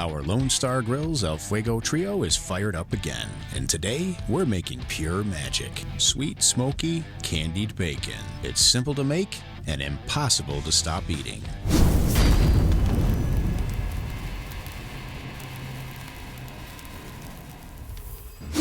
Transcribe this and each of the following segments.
Our Lone Star Grillz El Fuego trio is fired up again, and today we're making pure magic. Sweet, smoky, candied bacon. It's simple to make and impossible to stop eating.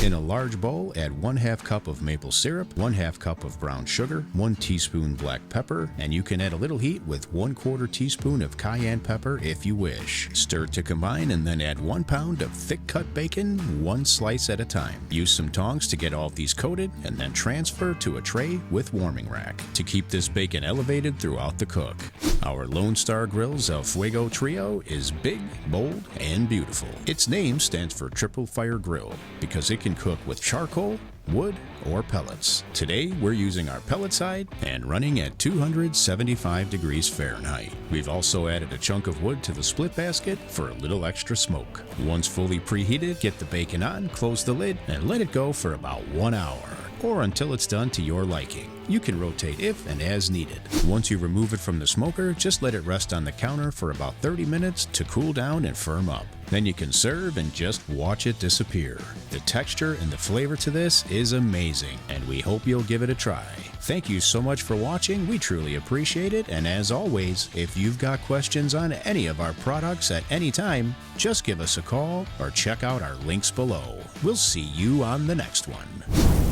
In a large bowl, add 1/2 cup of maple syrup, 1/2 cup of brown sugar, 1 teaspoon black pepper, and you can add a little heat with 1/4 teaspoon of cayenne pepper if you wish. Stir to combine and then add 1 pound of thick cut bacon, 1 slice at a time. Use some tongs to get all of these coated and then transfer to a tray with warming rack to keep this bacon elevated throughout the cook. Our Lone Star Grillz El Fuego trio is big, bold, and beautiful. Its name stands for Triple Fire Grill because it can cook with charcoal, wood, or pellets. Today we're using our pellet side and running at 275 degrees Fahrenheit. We've also added a chunk of wood to the split basket for a little extra smoke. Once fully preheated, get the bacon on, close the lid, and let it go for about 1 hour, or until it's done to your liking. You can rotate if and as needed. Once you remove it from the smoker, just let it rest on the counter for about 30 minutes to cool down and firm up. Then you can serve and just watch it disappear. The texture and the flavor to this is amazing, and we hope you'll give it a try. Thank you so much for watching. We truly appreciate it, and as always, if you've got questions on any of our products at any time, just give us a call or check out our links below. We'll see you on the next one.